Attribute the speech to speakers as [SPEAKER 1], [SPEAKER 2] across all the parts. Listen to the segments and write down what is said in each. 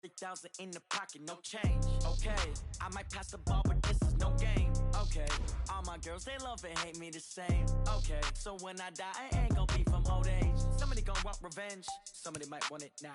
[SPEAKER 1] 3,000 in the pocket, no change. Okay, I might pass the ball, but this is no game. Okay, all my girls, they love and hate me the same. Okay, so when I die, I ain't gon' be from old age. Somebody gon' want revenge, somebody might want it now.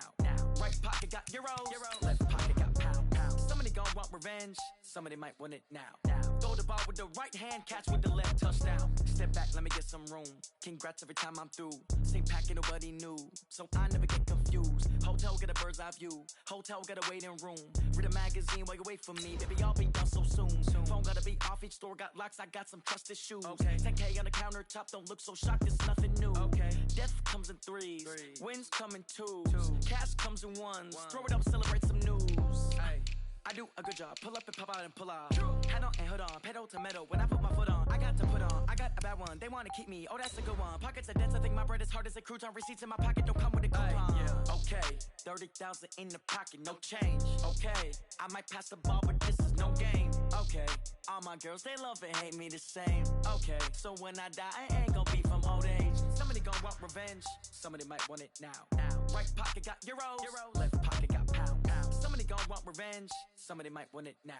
[SPEAKER 1] Right pocket got euros, left pocket got pound. Somebody gon' want revenge, somebody might want it now. Throw the ball with the right hand, catch with the left, touchdown. Step back, let me get some room. Congrats every time I'm through. Same packet, nobody knew, so I never get confused. Hotel get a bird's eye view. Hotel got a waiting room. Read a magazine while you wait for me. Baby, I'll be done so soon. Phone gotta be off. Each store got locks. I got some trusted shoes. Okay. 10K on the countertop. Don't look so shocked. It's nothing new. Okay. Death comes in threes. Wins come in twos. Cash comes in ones. Throw it up, celebrate some news. Ay. I do a good job. Pull up and pop out and pull out. Hat on and hood on. Pedal to metal. When I put my foot on, I got to put on. I got a bad one. They want to keep me. Oh, that's a good one. Pockets are dense. I think my bread is hard as a crouton. Receipts in my pocket don't come with a coupon. Yeah. Okay. 30,000 in the pocket. No change. Okay. I might pass the ball, but this is no game. Okay. All my girls, they love and hate me the same. Okay. So when I die, I ain't gonna be from old age. Somebody gonna want revenge. Somebody might want it now. Right pocket got euros. Left pocket got pound. Somebody gon' want revenge, somebody might want it now.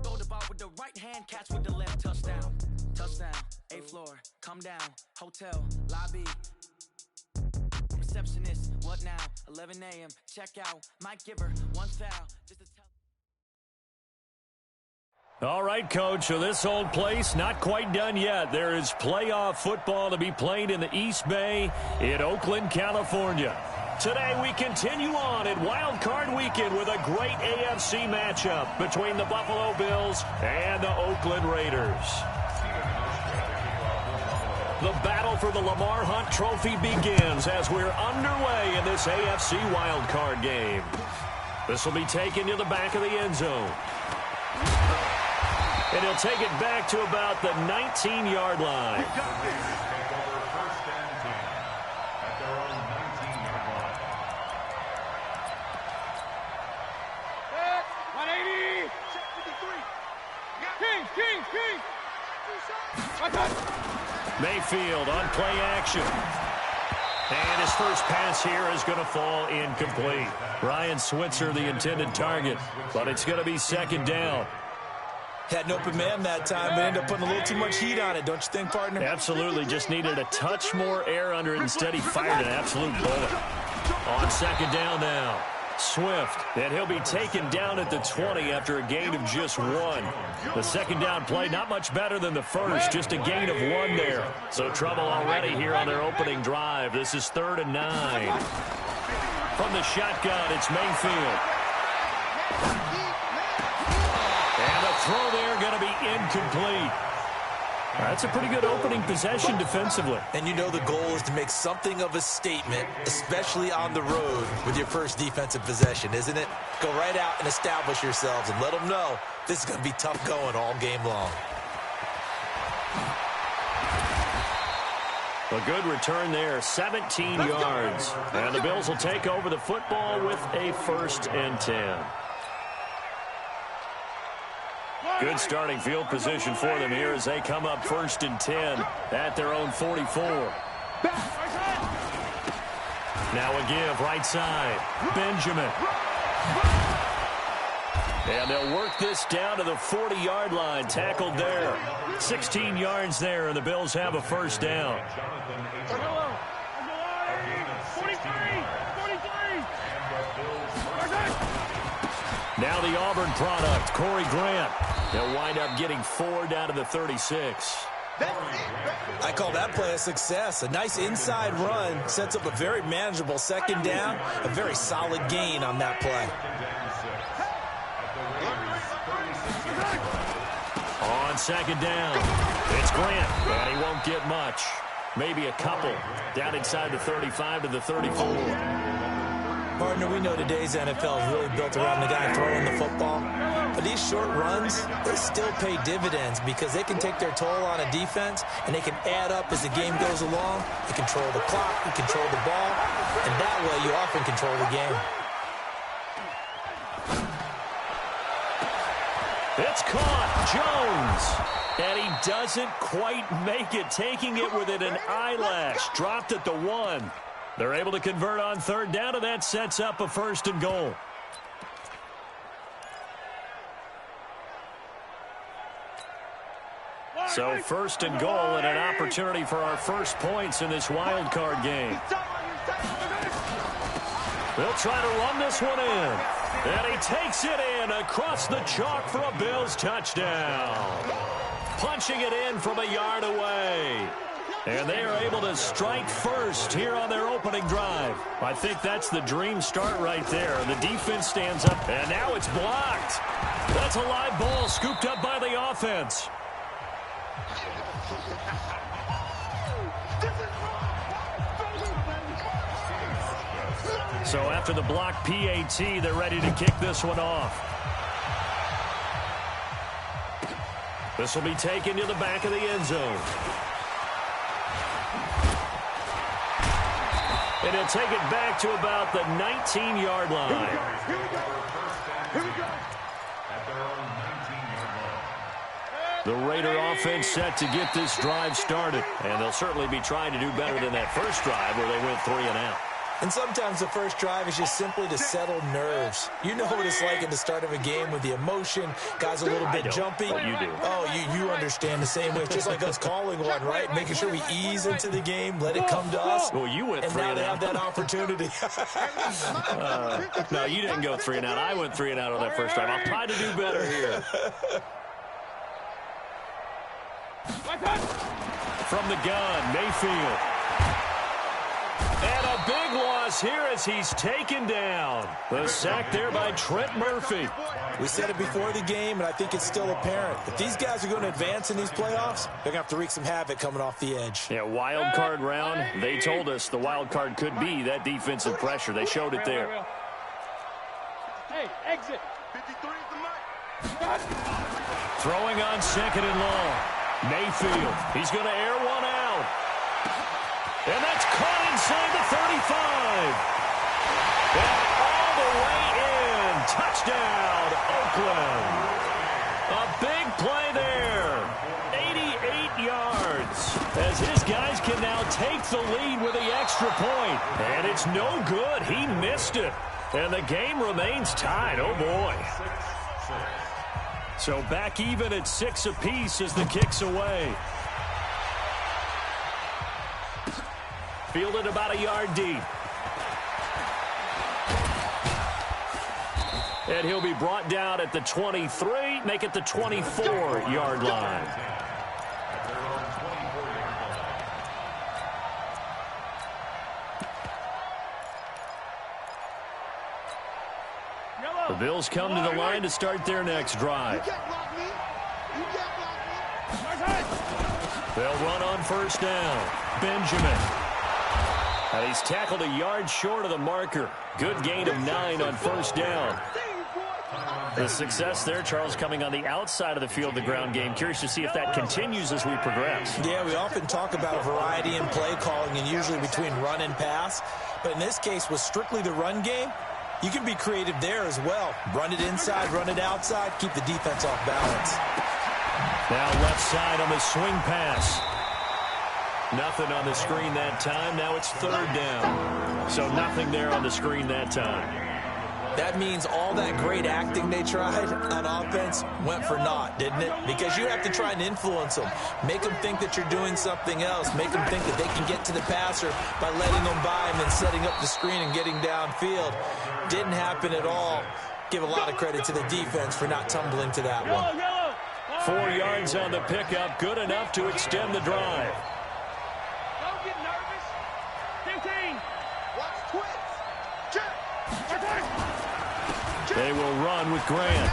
[SPEAKER 1] Throw the ball with the right hand, catch with the left, touchdown. Touchdown, 8th floor, come down, hotel, lobby. Receptionist, what now? 11 a.m., check out, might give her one foul, just to tell.
[SPEAKER 2] All right, Coach, so this old place not quite done yet. There is playoff football to be played in the East Bay in Oakland, California. Today we continue on in Wild Card Weekend with a great AFC matchup between the Buffalo Bills and the Oakland Raiders. The battle for the Lamar Hunt Trophy begins as we're underway in this AFC Wild Card game. This will be taken to the back of the end zone. And he'll take it back to about the 19-yard line. Mayfield on play action. And his first pass here is going to fall incomplete. Ryan Switzer, the intended target, but it's going to be second down.
[SPEAKER 3] Had an open man that time, but ended up putting a little too much heat on it, don't you think, partner?
[SPEAKER 2] Absolutely. Just needed a touch more air under it. Instead, he fired an absolute bullet. On second down now. Swift, and he'll be taken down at the 20 after a gain of just 1. The second down play, not much better than the first, just a gain of 1 there. So trouble already here on their opening drive. This is 3rd and 9. From the shotgun, it's Mayfield. And the throw there going to be incomplete. That's a pretty good opening possession defensively.
[SPEAKER 3] And you know the goal is to make something of a statement, especially on the road with your first defensive possession, isn't it? Go right out and establish yourselves and let them know this is going to be tough going all game long.
[SPEAKER 2] A good return there, 17 yards. And the Bills will take over the football with a 1st and 10. Good starting field position for them here as they come up 1st and 10 at their own 44. Now a give right side. Benjamin. And they'll work this down to the 40-yard line. Tackled there. 16 yards there, and the Bills have a 1st down. Now the Auburn product, Corey Grant. They'll wind up getting 4 down to the 36.
[SPEAKER 3] I call that play a success. A nice inside run sets up a very manageable second down, a very solid gain on that play.
[SPEAKER 2] On second down, it's Grant, and he won't get much. Maybe a couple down inside the 35 to the 34.
[SPEAKER 3] Partner, we know today's NFL is really built around the guy throwing the football. But these short runs, they still pay dividends because they can take their toll on a defense, and they can add up as the game goes along. You control the clock, you control the ball, and that way you often control the game.
[SPEAKER 2] It's caught. Jones. And he doesn't quite make it, taking it within an eyelash. Dropped at the 1. They're able to convert on 3rd down, and that sets up a 1st and goal. So first and goal and an opportunity for our first points in this wild card game. They'll try to run this one in. And he takes it in across the chalk for a Bills touchdown. Punching it in from a yard away. And they are able to strike first here on their opening drive. I think that's the dream start right there. The defense stands up, and now it's blocked. That's a live ball scooped up by the offense. So after the block PAT, they're ready to kick this one off. This will be taken to the back of the end zone. And he'll take it back to about the 19-yard line.
[SPEAKER 4] Here we go. At their own 19-yard line.
[SPEAKER 2] The Raider offense set to get this drive started. And they'll certainly be trying to do better than that first drive where they went 3 and out.
[SPEAKER 3] And sometimes the first drive is just simply to settle nerves. You know what it's like at the start of a game with the emotion. Guys a little bit jumpy.
[SPEAKER 2] Oh, you do.
[SPEAKER 3] Oh, you understand the same way. It's just like us calling one, right? Making sure we ease into the game, let it come to us.
[SPEAKER 2] Well, you went 3
[SPEAKER 3] and
[SPEAKER 2] and
[SPEAKER 3] now
[SPEAKER 2] out.
[SPEAKER 3] they have that opportunity.
[SPEAKER 2] No, you didn't go 3 and out. I went 3 and out on that first drive. I'll try to do better here. From the gun, Mayfield. And a big loss here as he's taken down. The sack there by Trent Murphy.
[SPEAKER 3] We said it before the game, and I think it's still apparent. If these guys are going to advance in these playoffs, they're going to have to wreak some havoc coming off the edge.
[SPEAKER 2] Yeah, wild card round. They told us the wild card could be that defensive pressure. They showed it there.
[SPEAKER 5] Hey, exit.
[SPEAKER 4] 53 is the mark.
[SPEAKER 2] Throwing on second and long. Mayfield. He's going to air one out. And that's caught inside the 35. And all the way in. Touchdown, Oakland. A big play there. 88 yards. As his guys can now take the lead with the extra point. And it's no good. He missed it. And the game remains tied. Oh, boy. So back even at 6 apiece as the kick's away. Fielded about a yard deep. And he'll be brought down at the 23, make it the 24-yard line. The Bills come to the line to start their next drive. They'll run on first down. Benjamin. And he's tackled a yard short of the marker. Good gain of 9 on first down. The success there, Charles, coming on the outside of the field, the ground game. Curious to see if that continues as we progress.
[SPEAKER 3] Yeah, we often talk about a variety in play calling and usually between run and pass. But in this case, with strictly the run game, you can be creative there as well. Run it inside, run it outside, keep the defense off balance.
[SPEAKER 2] Now left side on the swing pass. Nothing on the screen that time. Now it's third down. So nothing there on the screen that time.
[SPEAKER 3] That means all that great acting they tried on offense went for naught, didn't it? Because you have to try and influence them. Make them think that you're doing something else. Make them think that they can get to the passer by letting them by and then setting up the screen and getting downfield. Didn't happen at all. Give a lot of credit to the defense for not tumbling to that one.
[SPEAKER 2] 4 yards on the pickup. Good enough to extend the drive.
[SPEAKER 5] Don't get nervous. 15.
[SPEAKER 4] Watch twitch. Check.
[SPEAKER 2] They will run with Grant.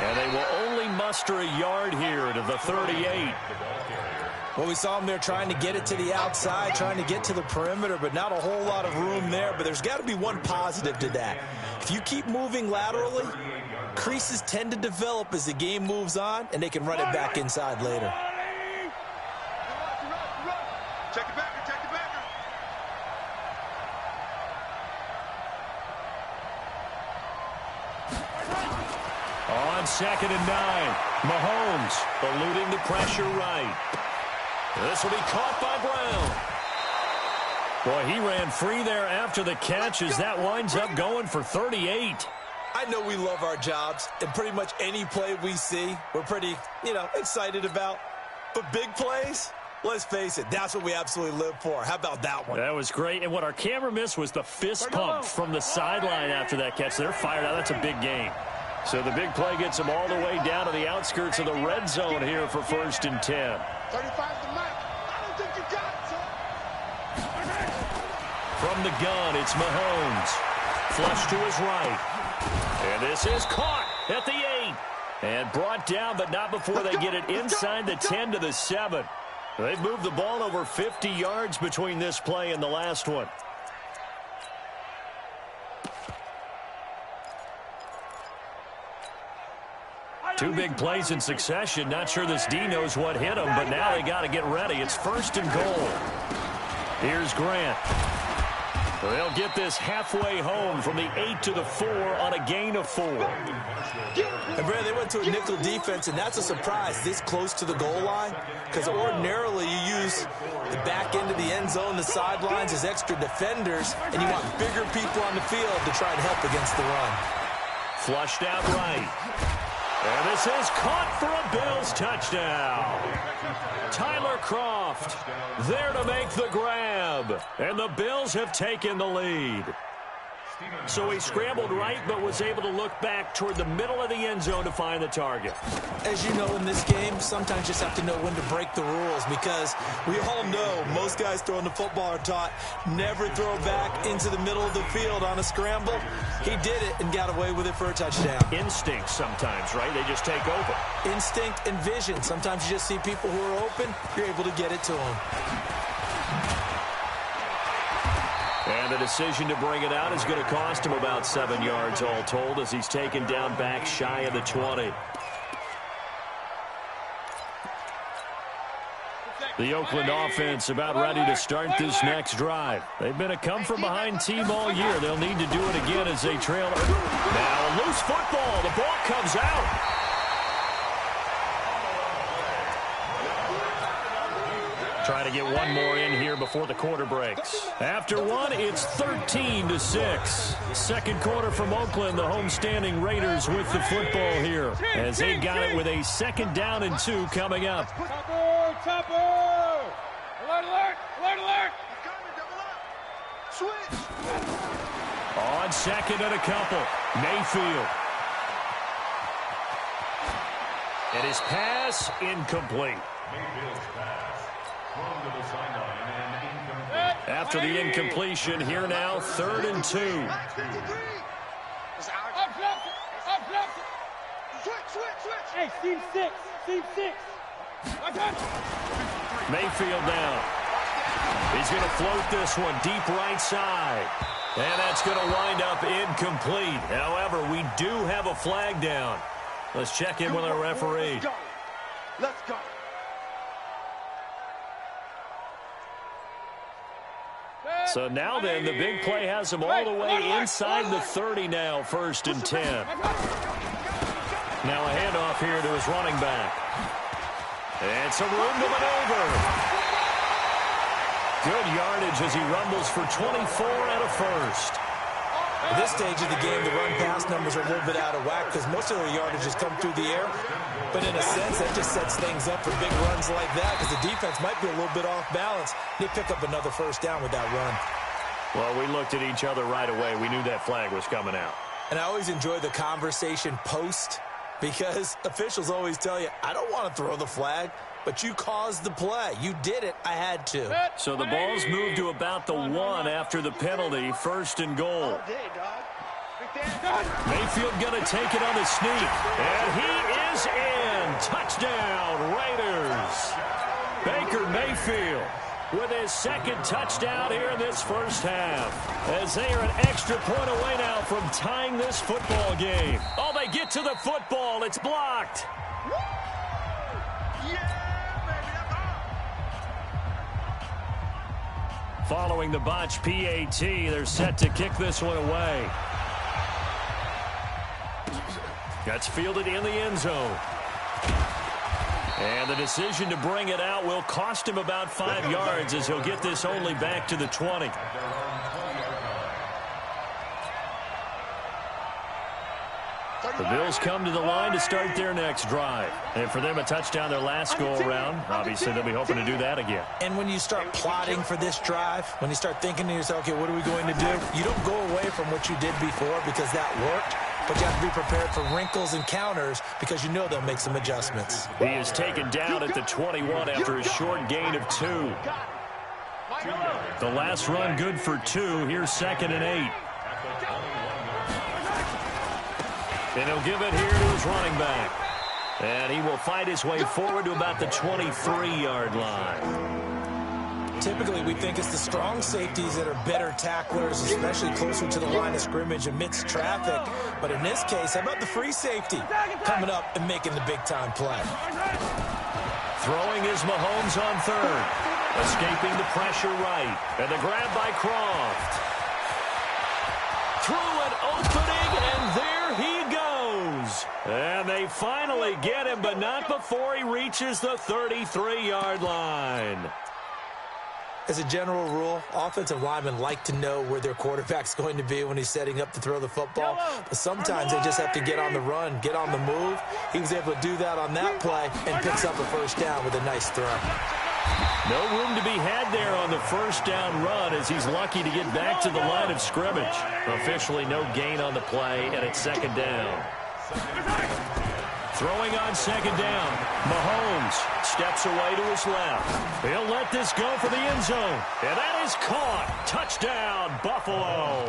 [SPEAKER 2] And they will only muster a yard here to the 38.
[SPEAKER 3] Well, we saw them there trying to get it to the outside, trying to get to the perimeter, but not a whole lot of room there. But there's got to be one positive to that. If you keep moving laterally, creases tend to develop as the game moves on, and they can run it back inside later.
[SPEAKER 4] Check it back. Check it back.
[SPEAKER 2] On second and 9, Mahomes eluding the pressure right. This will be caught by Brown. Boy, he ran free there after the catch as that winds up going for 38.
[SPEAKER 3] I know we love our jobs, and pretty much any play we see, we're pretty, excited about. But big plays, let's face it, that's what we absolutely live for. How about that one?
[SPEAKER 2] That was great. And what our camera missed was the fist pump from the sideline after that catch. They're fired out. That's a big game. So the big play gets them all the way down to the outskirts of the red zone here for 1st and 10.
[SPEAKER 5] 35 to Mike. I don't think you got it, son.
[SPEAKER 2] From the gun, it's Mahomes. Flush to his right. And this is caught at the 8. And brought down, but not before they get it inside the 10 to the 7. They've moved the ball over 50 yards between this play and the last one. Two big plays in succession. Not sure this D knows what hit him, but now they got to get ready. It's 1st and goal. Here's Grant. They'll get this halfway home from the 8 to the 4 on a gain of 4.
[SPEAKER 3] And Brad, they went to a nickel defense, and that's a surprise this close to the goal line, because ordinarily you use the back end of the end zone, the sidelines as extra defenders, and you want bigger people on the field to try and help against the run.
[SPEAKER 2] Flushed out right. And this is caught for a Bills touchdown. Tyler Kroft there to make the grab. And the Bills have taken the lead. So he scrambled right, but was able to look back toward the middle of the end zone to find the target.
[SPEAKER 3] As you know, in this game, sometimes you just have to know when to break the rules, because we all know most guys throwing the football are taught never throw back into the middle of the field on a scramble. He did it and got away with it for a touchdown.
[SPEAKER 2] Instinct sometimes, right? They just take over.
[SPEAKER 3] Instinct and vision. Sometimes you just see people who are open, you're able to get it to them.
[SPEAKER 2] And the decision to bring it out is going to cost him about 7 yards all told, as he's taken down back shy of the 20. The Oakland offense about ready to start this next drive. They've been a come-from-behind team all year. They'll need to do it again as they trail. Now a loose football. The ball comes out. Trying to get one more in here before the quarter breaks. After one, it's 13-6. Second quarter from Oakland, the homestanding Raiders with the football here, as they got it with a 2nd down and 2 coming up.
[SPEAKER 5] Topper! Alert, alert! Alert, alert! Switch!
[SPEAKER 2] On 2nd and a couple, Mayfield. And his pass incomplete. After the incompletion, here now, 3rd and 2.
[SPEAKER 5] Hey, team 6. Team 6.
[SPEAKER 2] Mayfield down. He's going to float this one deep right side. And that's going to wind up incomplete. However, we do have a flag down. Let's check in with our referee.
[SPEAKER 5] Let's go.
[SPEAKER 2] So now then, the big play has him all the way inside the 30 now, 1st and 10. Now a handoff here to his running back. And some room to maneuver. Good yardage as he rumbles for 24 and a 1st.
[SPEAKER 3] At this stage of the game, the run-pass numbers are a little bit out of whack because most of their yardage has come through the air. But in a sense, that just sets things up for big runs like that because the defense might be a little bit off balance. They pick up another 1st down with that run.
[SPEAKER 2] Well, we looked at each other right away. We knew that flag was coming out.
[SPEAKER 3] And I always enjoy the conversation post because officials always tell you, I don't want to throw the flag, but you caused the play. You did it. I had to.
[SPEAKER 2] So the ball's moved to about the 1 after the penalty, 1st and goal. Mayfield going to take it on the sneak. And he is in. Touchdown, Raiders. Baker Mayfield with his 2nd touchdown here in this 1st half, as they are an extra point away now from tying this football game. Oh, they get to the football. It's blocked. Following the botch PAT, they're set to kick this one away. That's fielded in the end zone. And the decision to bring it out will cost him about 5 yards as he'll get this only back to the 20. The Bills come to the line to start their next drive. And for them, a touchdown their last go-around. Obviously, they'll be hoping to do that again.
[SPEAKER 3] And when you start plotting for this drive, when you start thinking to yourself, okay, what are we going to do? You don't go away from what you did before because that worked. But you have to be prepared for wrinkles and counters because you know they'll make some adjustments.
[SPEAKER 2] He is taken down at the 21 after a short gain of 2. The last run good for 2. Here's 2nd and 8. And he'll give it here to his running back. And he will fight his way forward to about the 23-yard line.
[SPEAKER 3] Typically, we think it's the strong safeties that are better tacklers, especially closer to the line of scrimmage amidst traffic. But in this case, how about the free safety coming up and making the big-time play?
[SPEAKER 2] Throwing is Mahomes on 3rd. Escaping the pressure right. And the grab by Croft. Through an opening, and there he goes. And they finally get him, but not before he reaches the 33-yard line.
[SPEAKER 3] As a general rule, offensive linemen like to know where their quarterback's going to be when he's setting up to throw the football. But sometimes they just have to get on the run, get on the move. He was able to do that on that play and picks up a first down with a nice throw.
[SPEAKER 2] No room to be had there on the first down run as he's lucky to get back to the line of scrimmage. Officially no gain on the play, and it's 2nd down. Throwing on 2nd down. Mahomes steps away to his left. He'll let this go for the end zone. And that is caught. Touchdown, Buffalo.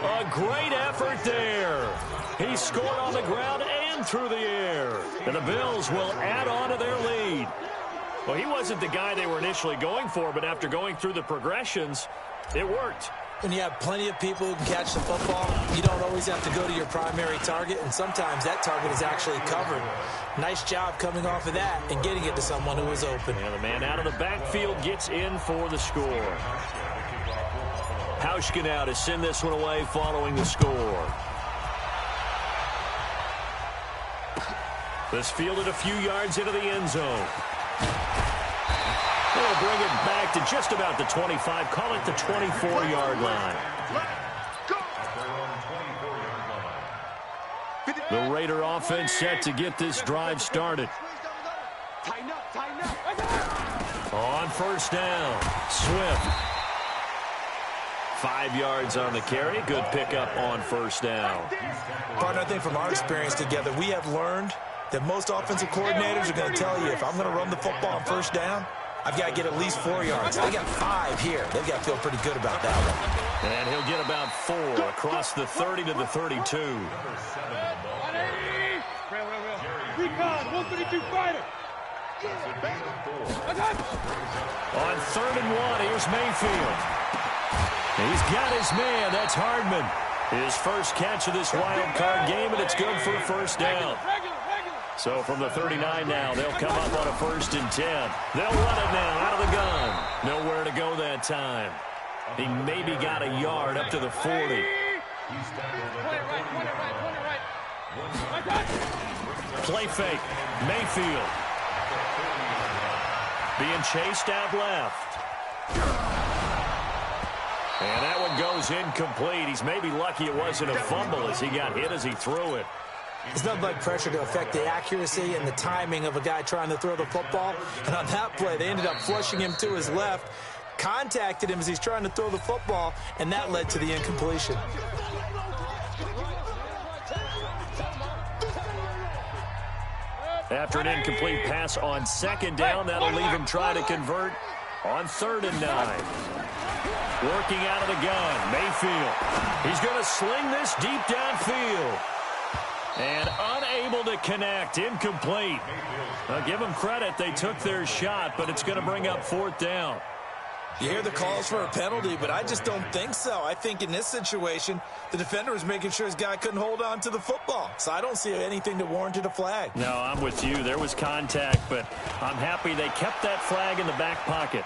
[SPEAKER 2] A great effort there. He scored on the ground and through the air. And the Bills will add on to their lead. Well, he wasn't the guy they were initially going for, but after going through the progressions, it worked.
[SPEAKER 3] When you have plenty of people who can catch the football, you don't always have to go to your primary target, and sometimes that target is actually covered. Nice job coming off of that and getting it to someone who was open.
[SPEAKER 2] And the man out of the backfield gets in for the score. Hauschka now to send this one away following the score. This fielded a few yards into the end zone. They'll bring it back to just about the 25. Call it the 24-yard line. The Raider offense set to get this drive started. On first down, Swift. 5 yards on the carry. Good pickup on first down.
[SPEAKER 3] Partner, I think from our experience together, we have learned that most offensive coordinators are going to tell you, if I'm going to run the football on first down, I've got to get at least 4 yards. They got 5 here. They've got to feel pretty good about that one.
[SPEAKER 2] And he'll get about 4 across the 30 to the 32.
[SPEAKER 5] Recon, 132 fighter.
[SPEAKER 2] On 3rd and 1, here's Mayfield. He's got his man. That's Hardman. His first catch of this wild card game, and it's good for a first down. So from the 39 now, they'll come up on a 1st and 10. They'll run it now out of the gun. Nowhere to go that time. He maybe got a yard up to the 40. Play fake. Mayfield. Being chased out left. And that one goes incomplete. He's maybe lucky it wasn't a fumble as he got hit as he threw it.
[SPEAKER 3] It's nothing like pressure to affect the accuracy and the timing of a guy trying to throw the football. And on that play, they ended up flushing him to his left, contacted him as he's trying to throw the football, and that led to the incompletion.
[SPEAKER 2] After an incomplete pass on 2nd down, that'll leave him trying to convert on 3rd and 9. Working out of the gun, Mayfield. He's going to sling this deep downfield. And unable to connect, incomplete. I'll give them credit, they took their shot, but it's going to bring up 4th down.
[SPEAKER 3] You hear the calls for a penalty, but I just don't think so. I think in this situation, the defender was making sure his guy couldn't hold on to the football. So I don't see anything that warranted a flag.
[SPEAKER 2] No, I'm with you. There was contact, but I'm happy they kept that flag in the back pocket.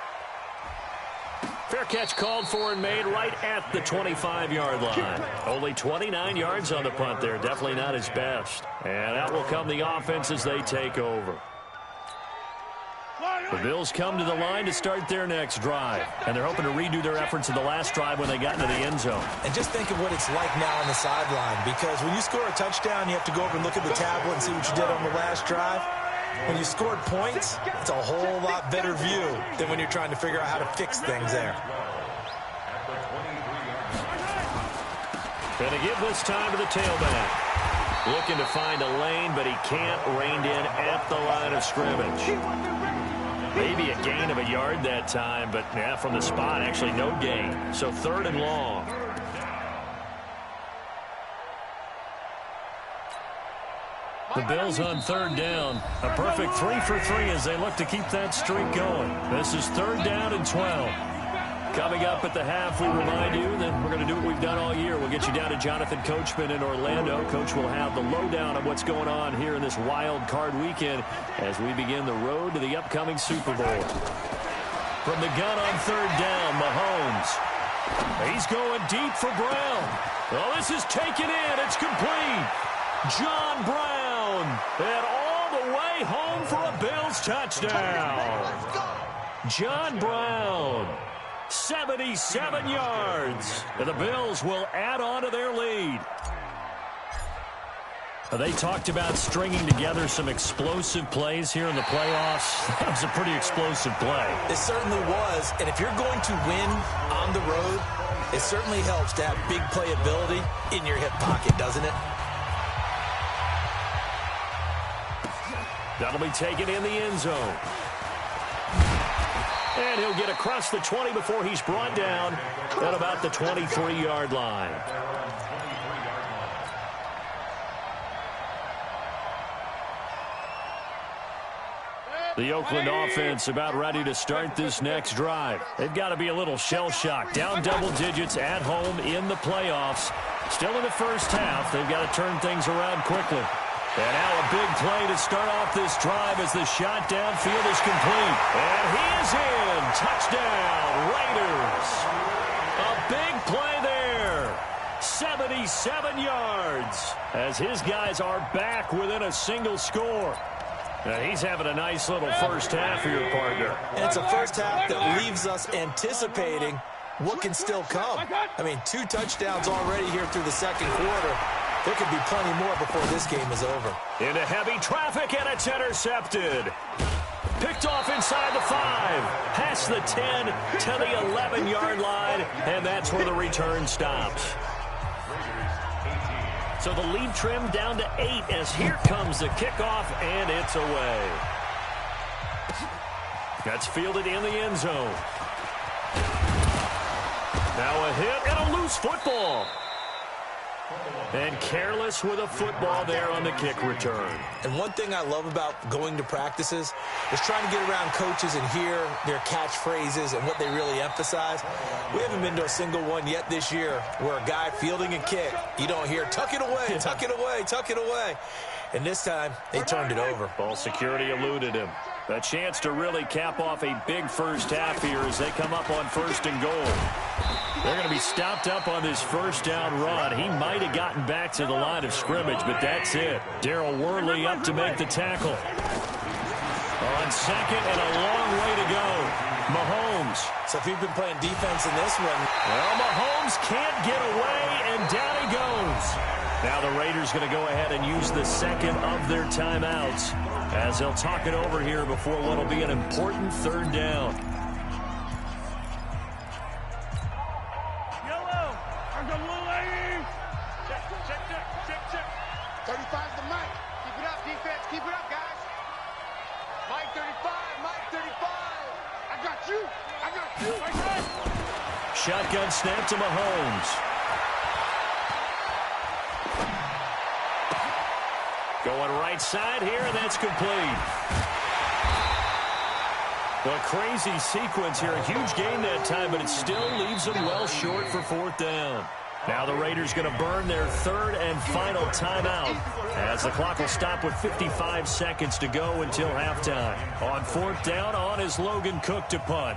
[SPEAKER 2] Fair catch called for and made right at the 25-yard line. Only 29 yards on the punt there. Definitely not his best. And out will come the offense as they take over. The Bills come to the line to start their next drive, and they're hoping to redo their efforts in the last drive when they got into the end zone.
[SPEAKER 3] And just think of what it's like now on the sideline, because when you score a touchdown, you have to go over and look at the tablet and see what you did on the last drive. When you scored points, it's a whole lot better view than when you're trying to figure out how to fix things there.
[SPEAKER 2] Going to give this time to the tailback. Looking to find a lane, but he can't. Reined in at the line of scrimmage. Maybe a gain of a yard that time, but yeah, from the spot, actually no gain. So 3rd and long. The Bills on 3rd down. A perfect 3 for 3 as they look to keep that streak going. This is 3rd down and 12. Coming up at the half, we remind you that we're going to do what we've done all year. We'll get you down to Jonathan Coachman in Orlando. Coach will have the lowdown of what's going on here in this wild card weekend as we begin the road to the upcoming Super Bowl. From the gun on 3rd down, Mahomes. He's going deep for Brown. Well, this is taken in. It's complete. John Brown. And all the way home for a Bills touchdown. John Brown. 77 yards. And the Bills will add on to their lead. They talked about stringing together some explosive plays here in the playoffs. That was a pretty explosive play.
[SPEAKER 3] It certainly was. And if you're going to win on the road, it certainly helps to have big playability in your hip pocket, doesn't it?
[SPEAKER 2] That'll be taken in the end zone. And he'll get across the 20 before he's brought down at about the 23-yard line. The Oakland offense about ready to start this next drive. They've got to be a little shell-shocked. Down double digits at home in the playoffs. Still in the first half. They've got to turn things around quickly. And now a big play to start off this drive as the shot downfield is complete. And he is in. Touchdown, Raiders. A big play there. 77 yards as his guys are back within a single score. Now he's having a nice little first half for your partner.
[SPEAKER 3] And it's a first half that leaves us anticipating what can still come. I mean, 2 touchdowns already here through the second quarter. There could be plenty more before this game is over.
[SPEAKER 2] Into heavy traffic, and it's intercepted. Picked off inside the 5. Past the 10 to the 11-yard line, and that's where the return stops. So the lead trimmed down to 8 as here comes the kickoff, and it's away. That's fielded in the end zone. Now a hit and a loose football. And careless with a football there on the kick return.
[SPEAKER 3] And one thing I love about going to practices is trying to get around coaches and hear their catchphrases and what they really emphasize. We haven't been to a single one yet this year where a guy fielding a kick, you don't hear, tuck it away, tuck it away, tuck it away. And this time, they turned it over.
[SPEAKER 2] Ball security eluded him. A chance to really cap off a big first half here as they come up on 1st and goal. They're going to be stopped up on this first down run. He might have gotten back to the line of scrimmage, but that's it. Darryl Worley up to make the tackle. On 2nd and a long way to go. Mahomes.
[SPEAKER 3] So if you've been playing defense in this one.
[SPEAKER 2] Well, Mahomes can't get away, and down he goes. Now the Raiders going to go ahead and use the second of their timeouts as they'll talk it over here before what will be an important 3rd down.
[SPEAKER 5] Yellow. I'm the little lady. Check. 35's the mic. Keep it up, defense. Keep it up, guys. Mike 35. Mike 35. I got you.
[SPEAKER 2] Shotgun snap to Mahomes. Going right side here, and that's complete. A crazy sequence here. A huge gain that time, but it still leaves them well short for 4th down. Now the Raiders going to burn their 3rd and final timeout as the clock will stop with 55 seconds to go until halftime. On 4th down, on is Logan Cook to punt.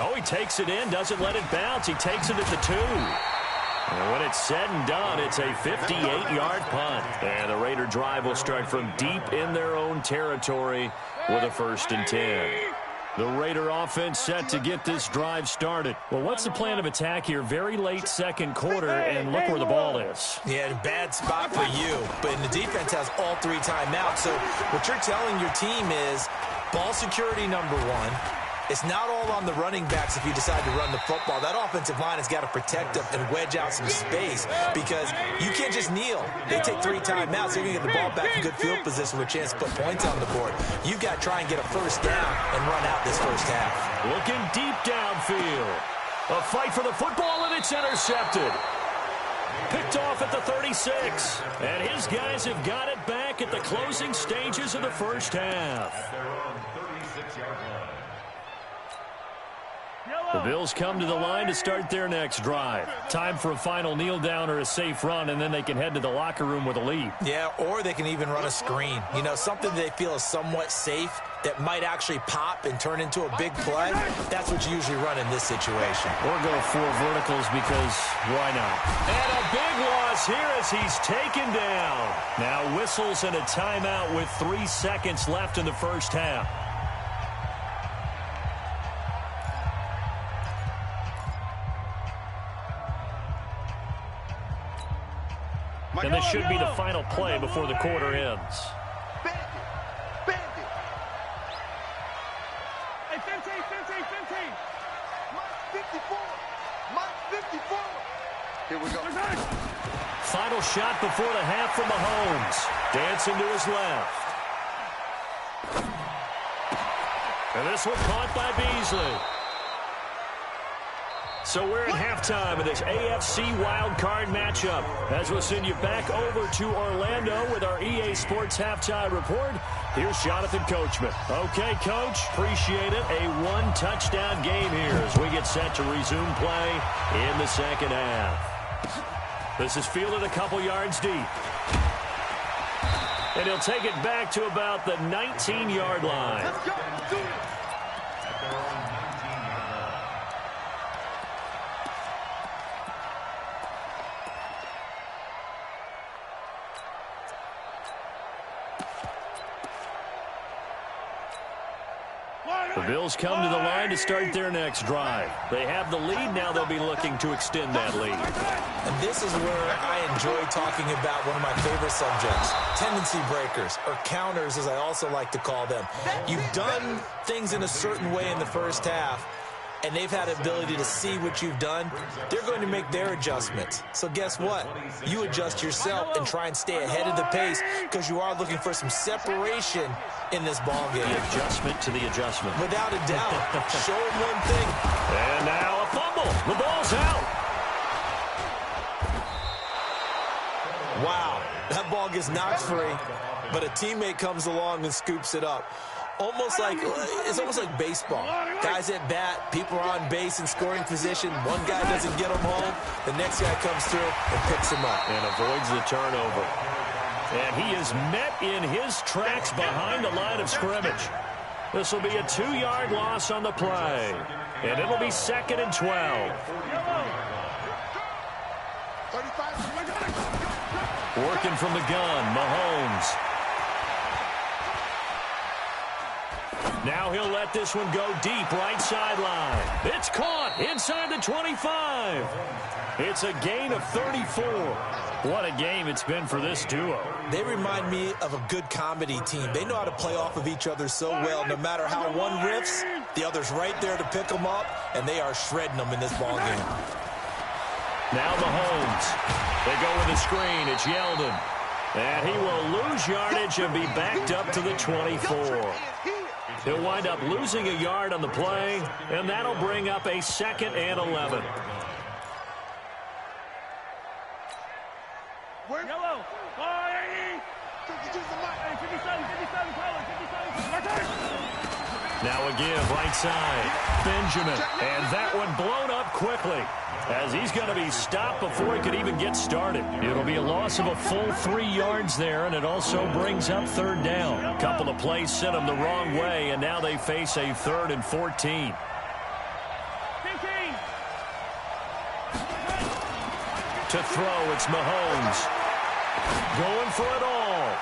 [SPEAKER 2] Oh, he takes it in, doesn't let it bounce. He takes it at the 2. And when it's said and done, it's a 58-yard punt. And the Raider drive will start from deep in their own territory with a 1st and 10. The Raider offense set to get this drive started. Well, what's the plan of attack here? Very late second quarter, and look where the ball is.
[SPEAKER 3] Yeah, bad spot for you. But the defense has all 3 timeouts. So what you're telling your team is ball security number 1. It's not all on the running backs if you decide to run the football. That offensive line has got to protect them and wedge out some space because you can't just kneel. They take 3 timeouts. They're going to get the ball back in good field position with a chance to put points on the board. You got to try and get a 1st down and run out this 1st half.
[SPEAKER 2] Looking deep downfield. A fight for the football, and it's intercepted. Picked off at the 36. And his guys have got it back at the closing stages of the 1st half. The Bills come to the line to start their next drive. Time for a final kneel down or a safe run, and then they can head to the locker room with a lead.
[SPEAKER 3] Yeah, or they can even run a screen. You know, something they feel is somewhat safe that might actually pop and turn into a big play. That's what you usually run in this situation.
[SPEAKER 2] Or go 4 verticals because why not? And a big loss here as he's taken down. Now whistles and a timeout with 3 seconds left in the 1st half. And this should be the final play before the quarter ends.
[SPEAKER 5] Bend it. Hey, 15. Mike 54. Here we go.
[SPEAKER 2] Final shot before the half from Mahomes. Dancing to his left. And this one caught by Beasley. So we're at halftime of this AFC wildcard matchup. As we'll send you back over to Orlando with our EA Sports Halftime Report, here's Jonathan Coachman. Okay, Coach, appreciate it. A 1-touchdown game here as we get set to resume play in the 2nd half. This is fielded a couple yards deep. And he'll take it back to about the 19-yard line.
[SPEAKER 5] Let's go. Do it.
[SPEAKER 2] The Bills come to the line to start their next drive. They have the lead. Now they'll be looking to extend that lead.
[SPEAKER 3] And this is where I enjoy talking about one of my favorite subjects, tendency breakers, or counters as I also like to call them. You've done things in a certain way in the 1st half, and they've had the ability to see what you've done. They're going to make their adjustments. So guess what? You adjust yourself and try and stay ahead of the pace because you are looking for some separation in this ball game.
[SPEAKER 2] The adjustment to the adjustment.
[SPEAKER 3] Without a doubt. Show them one thing.
[SPEAKER 2] And now a fumble. The ball's out.
[SPEAKER 3] Wow. That ball gets knocked free, but a teammate comes along and scoops it up. It's almost like baseball. Guys at bat, people are on base in scoring position. One guy doesn't get them home. The next guy comes through and picks him up.
[SPEAKER 2] And avoids the turnover. And he is met in his tracks behind the line of scrimmage. This will be a 2-yard loss on the play. And it'll be 2nd and 12. Working from the gun, Mahomes. Now he'll let this one go deep right sideline. It's caught inside the 25. It's a gain of 34. What a game it's been for this duo.
[SPEAKER 3] They remind me of a good comedy team. They know how to play off of each other so well. No matter how one riffs, the other's right there to pick them up, and they are shredding them in this ball game.
[SPEAKER 2] Now Mahomes. They go with the screen. It's Yeldon. And he will lose yardage and be backed up to the 24. He'll wind up losing a yard on the play, and that'll bring up a 2nd and 11.
[SPEAKER 5] Yellow.
[SPEAKER 2] Now again, right side, Benjamin. And that one blown up quickly as he's going to be stopped before he could even get started. It'll be a loss of a full 3 yards there, and it also brings up 3rd down. A couple of plays sent them the wrong way, and now they face a 3rd and 14. To throw, it's Mahomes. Going for it all.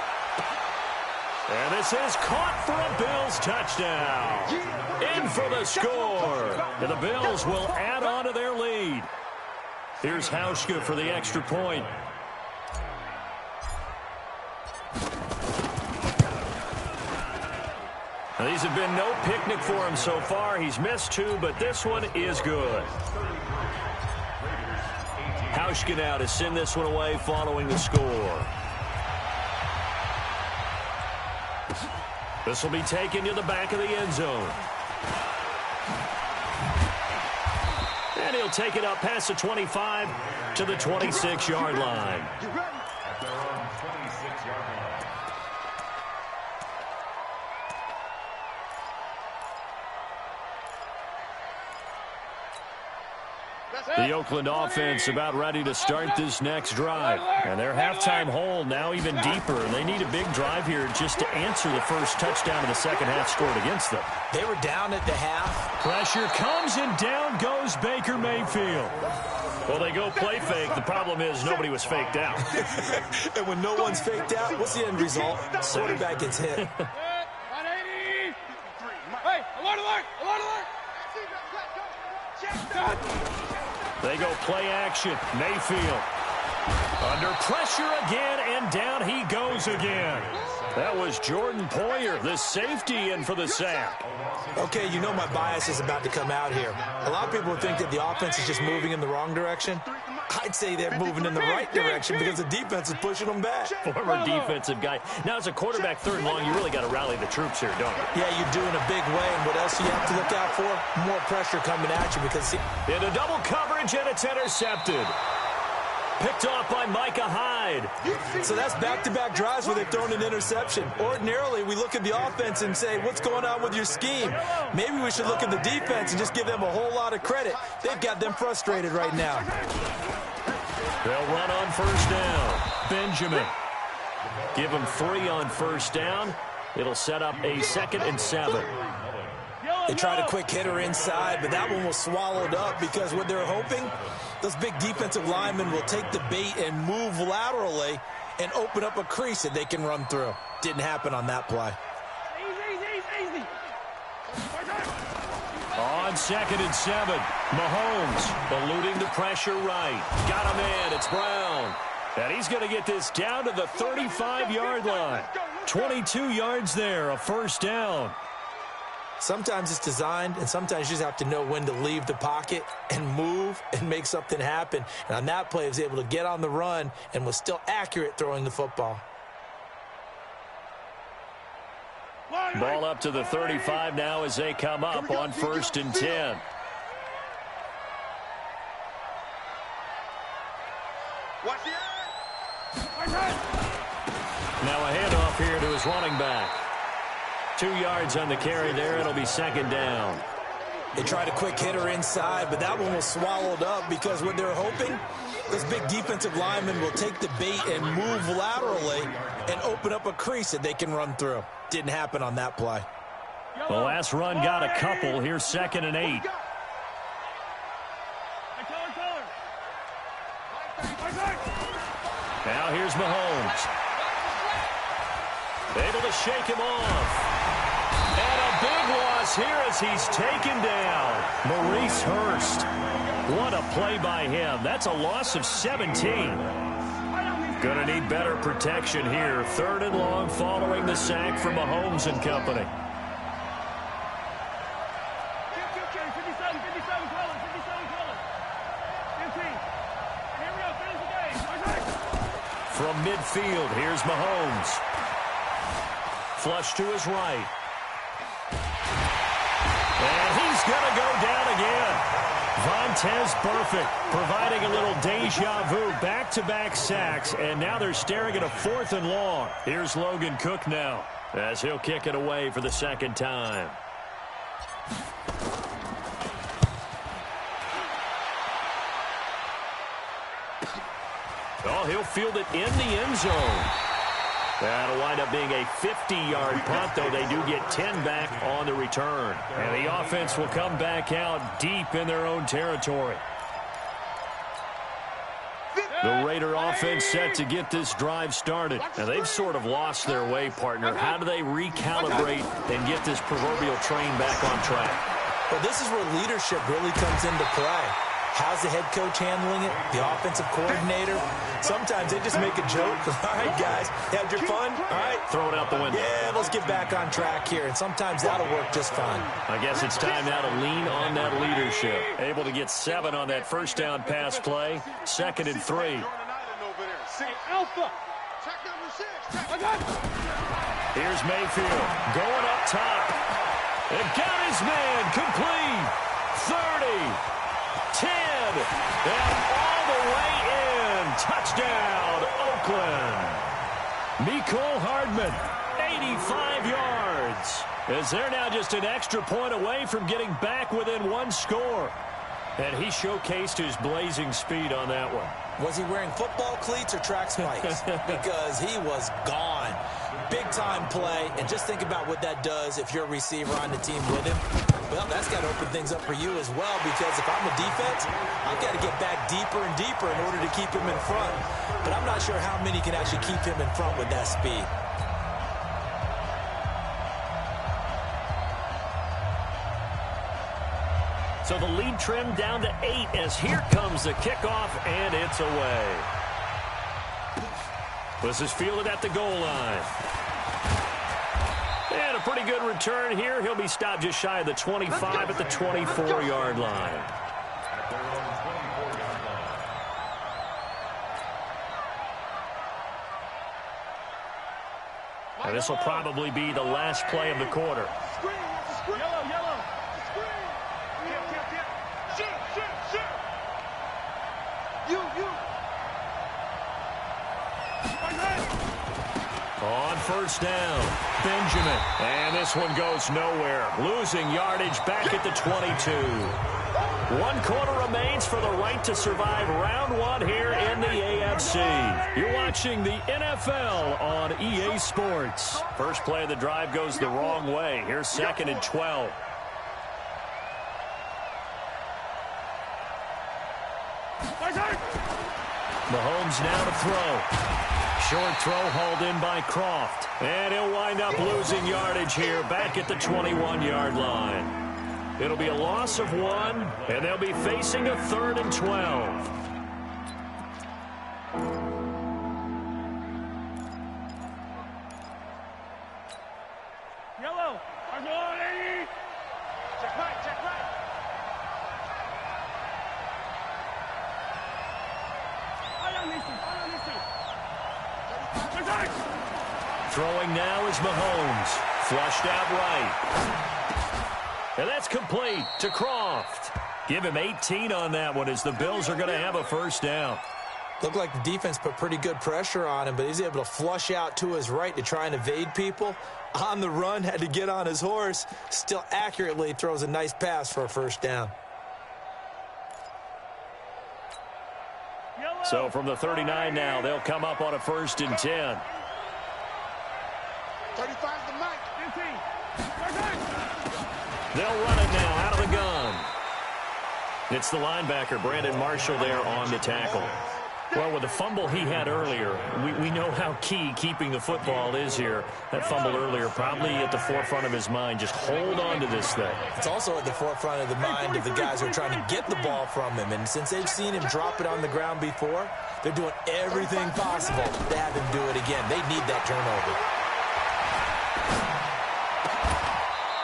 [SPEAKER 2] And this is caught for a Bills touchdown. In for the score. And the Bills will add on to their lead. Here's Hauschka for the extra point. Now, these have been no picnic for him so far. He's missed 2, but this one is good. Hauschka now to send this one away following the score. This will be taken to the back of the end zone. And he'll take it up past the 25 to the 26-yard line.
[SPEAKER 4] At their own 26-yard line.
[SPEAKER 2] The Oakland offense about ready to start this next drive. And their halftime hole now even deeper. And they need a big drive here just to answer the first touchdown of the second half scored against them.
[SPEAKER 3] They were down at the half.
[SPEAKER 2] Pressure comes and down goes Baker Mayfield. Well, they go play fake. The problem is nobody was faked out.
[SPEAKER 3] And when no one's faked out, what's the end result? Quarterback gets hit.
[SPEAKER 5] 180. Hey, alert, alert, alert, alert.
[SPEAKER 2] They go play action. Mayfield under pressure again, and down he goes again. That was Jordan Poyer, the safety, in for the sack.
[SPEAKER 3] Okay, you know my bias is about to come out here. A lot of people think that the offense is just moving in the wrong direction. I'd say they're moving in the right direction because the defense is pushing them back.
[SPEAKER 2] Former defensive guy. Now, as a quarterback, third and long, you really got to rally the troops here, don't you?
[SPEAKER 3] Yeah, you do in a big way. And what else you have to look out for? More pressure coming at you because...
[SPEAKER 2] Into double coverage, and it's intercepted. Picked off by Micah Hyde.
[SPEAKER 3] So that's back-to-back drives where they've thrown an interception. Ordinarily, we look at the offense and say, what's going on with your scheme? Maybe we should look at the defense and just give them a whole lot of credit. They've got them frustrated right now.
[SPEAKER 2] They'll run on first down. Benjamin. Give him 3 on first down. It'll set up a 2nd and 7.
[SPEAKER 3] They tried a quick hitter inside, but that one was swallowed up because what they're hoping, those big defensive linemen will take the bait and move laterally and open up a crease that they can run through. Didn't happen on that play.
[SPEAKER 5] Easy.
[SPEAKER 2] On 2nd and 7, Mahomes eluding the pressure right. Got him in. It's Brown. And he's going to get this down to the 35-yard line. 22 yards there, a first down.
[SPEAKER 3] Sometimes it's designed, and sometimes you just have to know when to leave the pocket and move and make something happen. And on that play, he was able to get on the run and was still accurate throwing the football.
[SPEAKER 2] Ball up to the 35 now as they come up on 1st and 10. Now a handoff here to his running back. 2 yards on the carry there. It'll be 2nd down.
[SPEAKER 3] They tried a quick hitter inside, but that one was swallowed up because what they're hoping, those big defensive linemen will take the bait and move laterally and open up a crease that they can run through. Didn't happen on that play.
[SPEAKER 2] The last run got a couple. Here's 2nd and 8. Now here's Mahomes. Able to shake him off. And a big loss here as he's taken down. Maurice Hurst. What a play by him. That's a loss of 17. Gonna need better protection here. 3rd and long following the sack from Mahomes and company. From midfield, here's Mahomes. Flush to his right. And he's going to go down again. Vontaze Burfict providing a little deja vu. Back-to-back sacks, and now they're staring at a 4th and long. Here's Logan Cook now as he'll kick it away for the 2nd time. Oh, he'll field it in the end zone. That'll wind up being a 50-yard punt, though they do get 10 back on the return. And the offense will come back out deep in their own territory. The Raider offense set to get this drive started. Now, they've sort of lost their way, partner. How do they recalibrate and get this proverbial train back on track?
[SPEAKER 3] Well, this is where leadership really comes into play. How's the head coach handling it? The offensive coordinator? Sometimes they just make a joke. All right, guys, had your fun? All right.
[SPEAKER 2] Throw it out the window.
[SPEAKER 3] Yeah, let's get back on track here. And sometimes that'll work just fine.
[SPEAKER 2] I guess it's time now to lean on that leadership. Able to get 7 on that first down pass play. 2nd and 3.
[SPEAKER 5] Alpha. Check number 6.
[SPEAKER 2] Here's Mayfield going up top. And got his man complete. 30. 10, and all the way in. Touchdown, Oakland. Mecole Hardman, 85 yards. As they're now just an extra point away from getting back within 1 score. And he showcased his blazing speed on that one.
[SPEAKER 3] Was he wearing football cleats or track spikes? Because he was gone. Big-time play, and just think about what that does if you're a receiver on the team with him. Well, that's got to open things up for you as well, because if I'm a defense, I've got to get back deeper and deeper in order to keep him in front. But I'm not sure how many can actually keep him in front with that speed.
[SPEAKER 2] So the lead trimmed down to 8 as here comes the kickoff, and it's away. This is fielded at the goal line. And a pretty good return here. He'll be stopped just shy of the 25 at the 24-yard line. And this will probably be the last play of the quarter.
[SPEAKER 5] Yellow. Shoot. You.
[SPEAKER 2] On first down, Benjamin. And this one goes nowhere. Losing yardage back at the 22. 1 quarter remains for the right to survive round 1 here in the AFC. You're watching the NFL on EA Sports. First play of the drive goes the wrong way. Here's 2nd and 12. Mahomes now to throw. Short throw hauled in by Croft. And he'll wind up losing yardage here back at the 21-yard line. It'll be a loss of 1, and they'll be facing a 3rd and 12.
[SPEAKER 5] Yellow. Check right.
[SPEAKER 2] Throwing now is Mahomes. Flushed out right. And that's complete to Croft. Give him 18 on that one as the Bills are going to have a first down.
[SPEAKER 3] Looked like the defense put pretty good pressure on him, but he's able to flush out to his right to try and evade people. On the run, had to get on his horse. Still accurately throws a nice pass for a first down.
[SPEAKER 2] So from the 39 now, they'll come up on a 1st and 10.
[SPEAKER 5] 35's the mic.
[SPEAKER 2] They'll run it now out of the gun. It's the linebacker, Brandon Marshall, there on the tackle. Well, with the fumble he had earlier, we know how key keeping the football is here. That fumble earlier probably at the forefront of his mind. Just hold on to this thing.
[SPEAKER 3] It's also at the forefront of the mind of the guys who are trying to get the ball from him. And since they've seen him drop it on the ground before, they're doing everything possible to have him do it again. They need that turnover.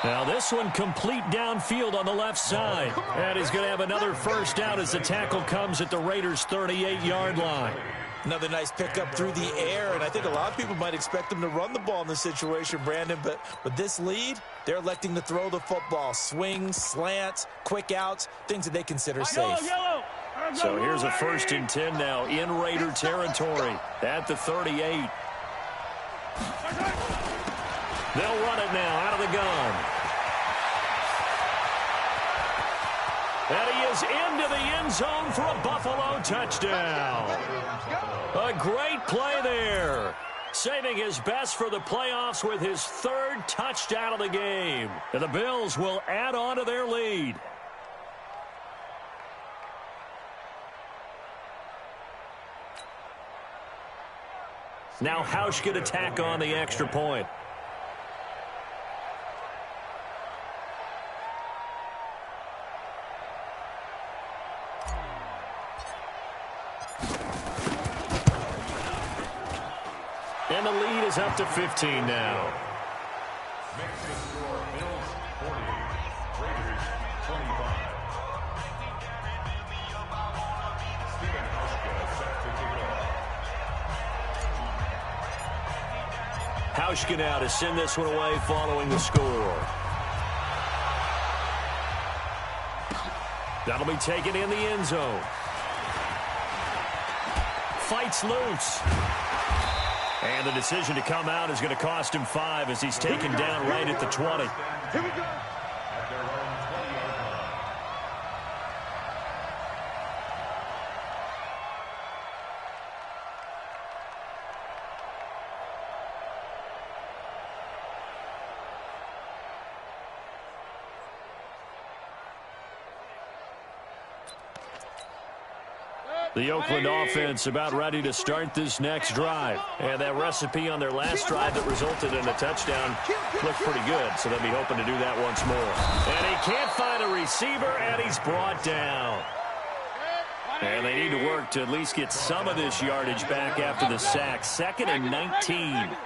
[SPEAKER 2] Now this one complete downfield on the left side. And he's going to have another first down as the tackle comes at the Raiders' 38-yard line.
[SPEAKER 3] Another nice pickup through the air, and I think a lot of people might expect them to run the ball in this situation, Brandon, but with this lead, they're electing to throw the football. Swings, slants, quick outs, things that they consider safe.
[SPEAKER 2] So here's a 1st and 10 now in Raider territory at the 38. They'll run it now out of the gun. And he is into the end zone for a Buffalo touchdown. A great play there. Saving his best for the playoffs with his 3rd touchdown of the game. And the Bills will add on to their lead. Now Hausch could attack on the extra point. And the lead is up to 15 now.
[SPEAKER 4] Mexican score, Bills 48, Raiders 25. Steven Hauschka set to kick off.
[SPEAKER 2] Hauschka now to send this one away following the score. That'll be taken in the end zone. Fights loose. And the decision to come out is going to cost him 5 as he's taken down right at the 20.
[SPEAKER 5] Here we go.
[SPEAKER 4] At their own 20-yard line.
[SPEAKER 2] The Oakland offense about ready to start this next drive. And that recipe on their last drive that resulted in a touchdown looked pretty good, so they'll be hoping to do that once more. And he can't find a receiver, and he's brought down. And they need to work to at least get some of this yardage back after the sack. 2nd and 19.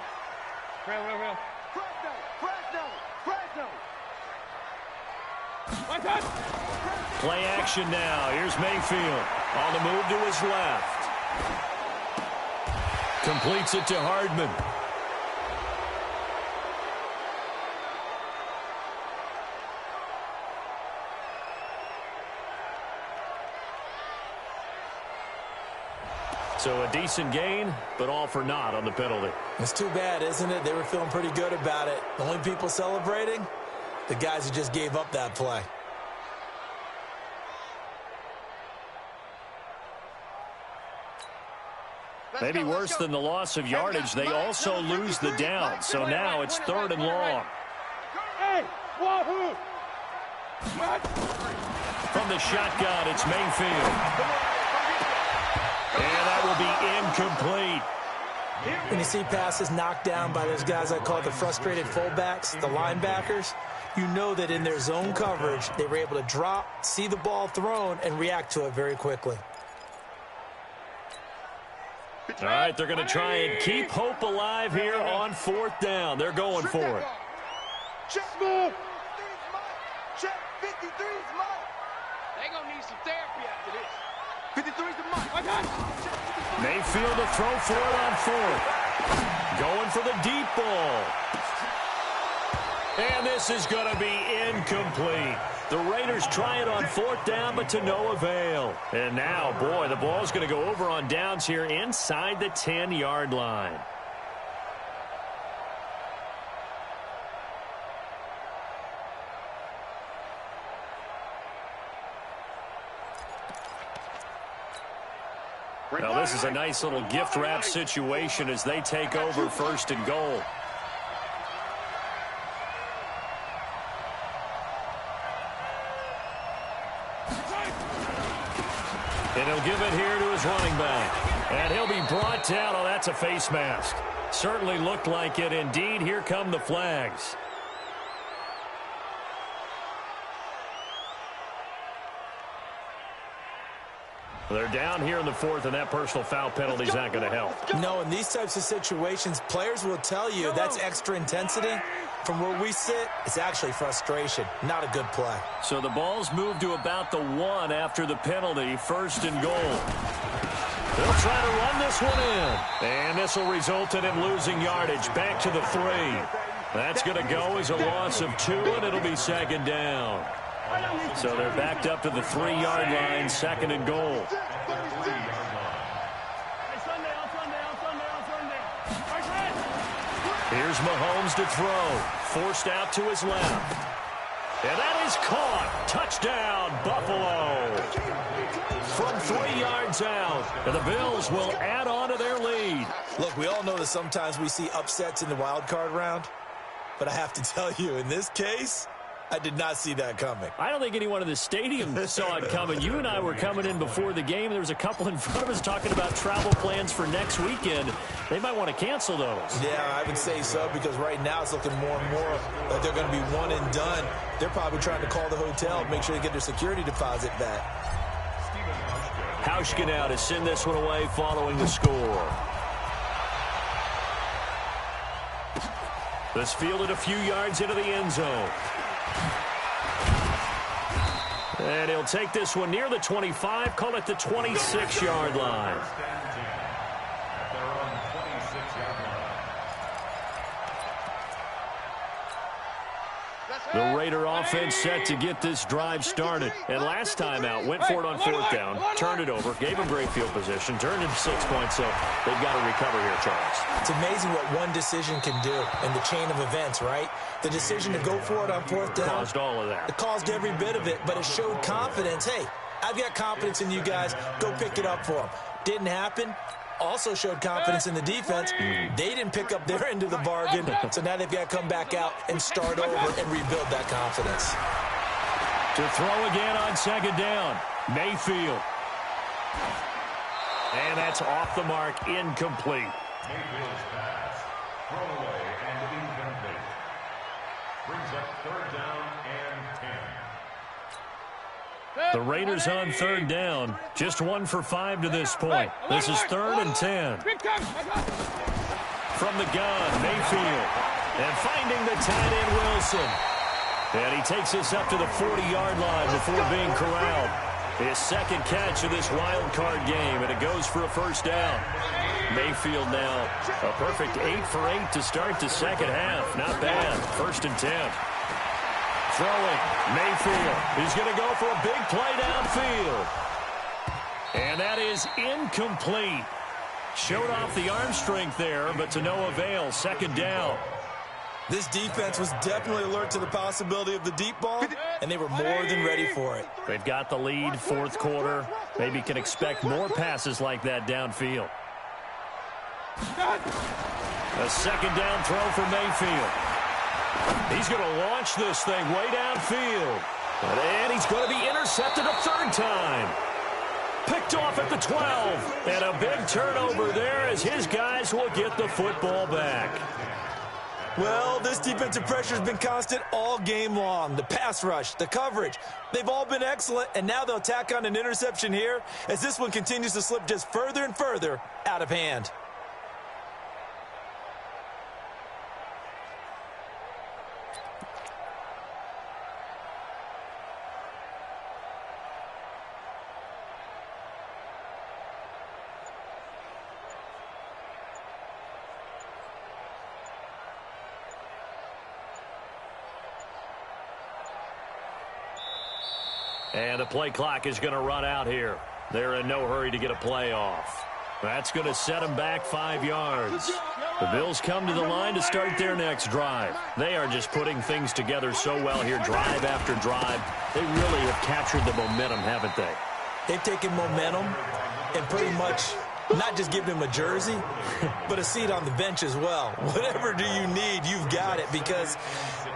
[SPEAKER 2] Play action now. Here's Mayfield on the move to his left. Completes it to Hardman. So a decent gain, but all for naught on the penalty.
[SPEAKER 3] It's too bad, isn't it? They were feeling pretty good about it. The only people celebrating, the guys who just gave up that play.
[SPEAKER 2] Maybe worse than the loss of yardage, they also lose the down. So now it's 3rd and long. From the shotgun, it's Mayfield. And that will be incomplete.
[SPEAKER 3] When you see passes knocked down by those guys I call the frustrated fullbacks, the linebackers, you know that in their zone coverage, they were able to drop, see the ball thrown, and react to it very quickly.
[SPEAKER 2] All right, they're going to try and keep hope alive here on 4th down. They're going for it.
[SPEAKER 5] Check move. Check 53's Mike. They gonna need some therapy after this. 53's the Mike.
[SPEAKER 2] Mayfield to throw for it on 4th. Going for the deep ball. And this is going to be incomplete. The Raiders try it on 4th down, but to no avail. And now, boy, the ball's going to go over on downs here inside the 10-yard line. Now, this is a nice little gift wrap situation as they take over 1st and goal. And he'll give it here to his running back. And he'll be brought down. Oh, that's a face mask. Certainly looked like it. Indeed, here come the flags. They're down here in the 4th, and that personal foul penalty is not going to help.
[SPEAKER 3] No, in these types of situations, players will tell you that's extra intensity. From where we sit, it's actually frustration. Not a good play.
[SPEAKER 2] So the ball's moved to about the 1 after the penalty. 1st and goal. They'll try to run this one in. And this will result in him losing yardage. Back to the 3. That's going to go as a loss of 2, and it'll be 2nd down. So they're backed up to the 3-yard line, 2nd and goal. Here's Mahomes to throw. Forced out to his left. And that is caught. Touchdown, Buffalo. From 3 yards out. And the Bills will add on to their lead.
[SPEAKER 3] Look, we all know that sometimes we see upsets in the wild card round. But I have to tell you, in this case, I did not see that coming.
[SPEAKER 2] I don't think anyone in the stadium saw it coming. You and I were coming in before the game. There was a couple in front of us talking about travel plans for next weekend. They might want to cancel those.
[SPEAKER 3] Yeah, I would say so, because right now it's looking more and more like they're going to be one and done. They're probably trying to call the hotel, make sure they get their security deposit back.
[SPEAKER 2] Hauschka now to send this one away following the score. This fielded a few yards into the end zone. And he'll take this one near the 25, call it the 26-yard line. The Raider offense set to get this drive started. And last time out, went for it on fourth down, turned it over, gave him great field position, turned it 6 points, so they've got to recover here, Charles.
[SPEAKER 3] It's amazing what one decision can do in the chain of events, right? The decision to go for it on fourth down.
[SPEAKER 2] Caused all of that.
[SPEAKER 3] It caused every bit of it, but it showed confidence. Hey, I've got confidence in you guys. Go pick it up for them. Didn't happen. Also showed confidence in the defense. They didn't pick up their end of the bargain, so now they've got to come back out and start over and rebuild that confidence.
[SPEAKER 2] To throw again on second down, Mayfield. And that's off the mark, incomplete.
[SPEAKER 4] Mayfield's pass, thrown away and incomplete. Brings up third down and 10.
[SPEAKER 2] The Raiders on third down. Just 1 for 5 to this point. This is 3rd and 10. From the gun, Mayfield. And finding the tight end, Wilson. And he takes this up to the 40-yard line before being corralled. His second catch of this wild card game, and it goes for a first down. Mayfield now a perfect 8 for 8 to start the second half. Not bad. 1st and 10. Throwing, Mayfield. He's going to go for a big play downfield. And that is incomplete. Showed off the arm strength there, but to no avail. Second down.
[SPEAKER 3] This defense was definitely alert to the possibility of the deep ball, and they were more than ready for it.
[SPEAKER 2] They've got the lead, fourth quarter. Maybe can expect more passes like that downfield. A second down throw for Mayfield. He's going to launch this thing way downfield. And he's going to be intercepted a third time. Picked off at the 12. And a big turnover there as his guys will get the football back.
[SPEAKER 3] Well, this defensive pressure has been constant all game long. The pass rush, the coverage, they've all been excellent, and now they'll tack on an interception here as this one continues to slip just further and further out of hand.
[SPEAKER 2] And the play clock is going to run out here. They're in no hurry to get a play off. That's going to set them back 5 yards. The Bills come to the line to start their next drive. They are just putting things together so well here, drive after drive. They really have captured the momentum, haven't they?
[SPEAKER 3] They've taken momentum and pretty much not just given him a jersey, but a seat on the bench as well. Whatever do you need, you've got it, because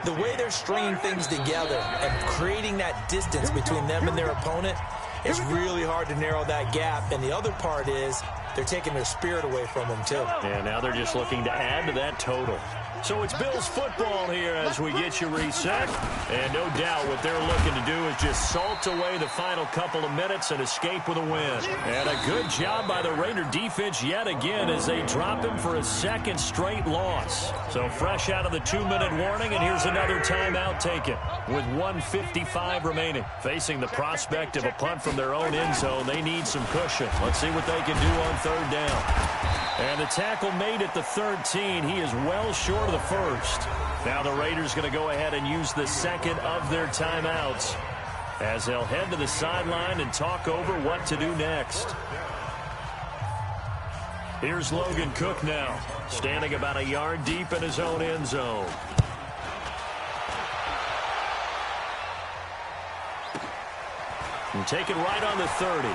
[SPEAKER 3] the way they're stringing things together and creating that distance between them and their opponent, it's really hard to narrow that gap. And the other part is they're taking their spirit away from them, too.
[SPEAKER 2] And now they're just looking to add to that total. So it's Bills football here as we get you reset. And no doubt what they're looking to do is just salt away the final couple of minutes and escape with a win. And a good job by the Raider defense yet again as they drop him for a second straight loss. So fresh out of the 2-minute warning, and here's another timeout taken with 1:55 remaining. Facing the prospect of a punt from their own end zone, they need some cushion. Let's see what they can do on third down. And the tackle made at the 13. He is well short of the first. Now the Raiders going to go ahead and use the second of their timeouts as they'll head to the sideline and talk over what to do next. Here's Logan Cook now, standing about a yard deep in his own end zone. And take it right on the 30.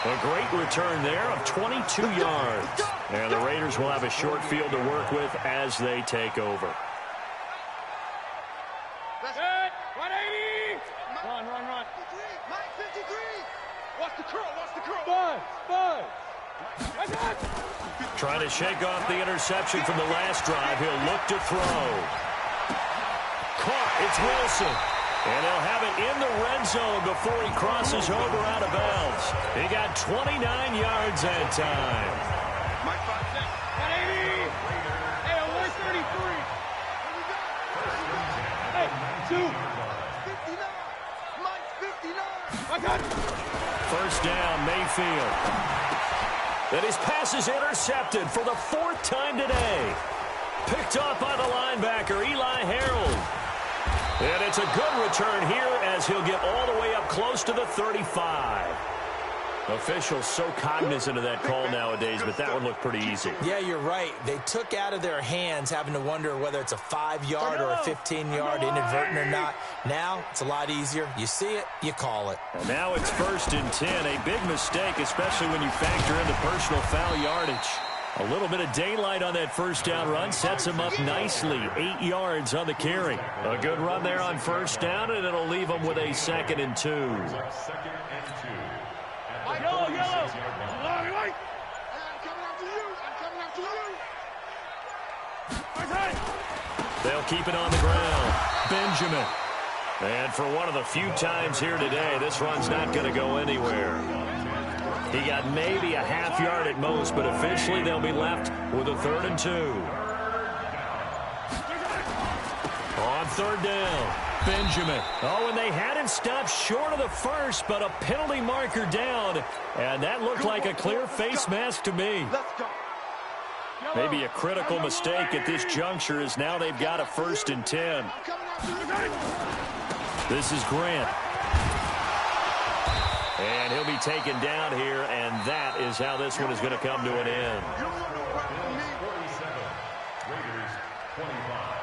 [SPEAKER 2] A great return there of 22 yards. And the Raiders will have a short field to work with as they take over.
[SPEAKER 5] Set. 180. Run. Mike 53. Watch the curl. Five.
[SPEAKER 2] Trying to shake off the interception from the last drive. He'll look to throw. Caught. It's Wilson. And he'll have it in the red zone before he crosses over out of bounds. He got 29 yards that time.
[SPEAKER 5] Mike 5 set. 180. Hey, 133. Hey, 2. 59. Mike 59. I got it.
[SPEAKER 2] First down, Mayfield. And his pass is intercepted for the 4th time today. Picked off by the linebacker, Eli Harold. And it's a good return here as he'll get all the way up close to the 35. Officials so cognizant of that call nowadays, but that one looked pretty easy.
[SPEAKER 3] Yeah, you're right. They took out of their hands having to wonder whether it's a 5-yard or a 15-yard inadvertent or not. Now, it's a lot easier. You see it, you call it.
[SPEAKER 2] And now it's 1st and 10. A big mistake, especially when you factor in the personal foul yardage. A little bit of daylight on that first down run sets him up nicely. 8 yards on the carry. A good run there on first down, and it'll leave him with a 2nd and 2.
[SPEAKER 5] Yellow. I'm coming after you.
[SPEAKER 2] They'll keep it on the ground. Benjamin. And for one of the few times here today, this run's not going to go anywhere. He got maybe a half yard at most, but officially they'll be left with a 3rd and 2. On 3rd down, Benjamin. Oh, and they had him stopped short of the first, but a penalty marker down. And that looked like a clear face mask to me. Maybe a critical mistake at this juncture as now they've got a 1st and 10. This is Grant. And he'll be taken down here, and that is how this one is going to come to an end.
[SPEAKER 4] Raiders 25.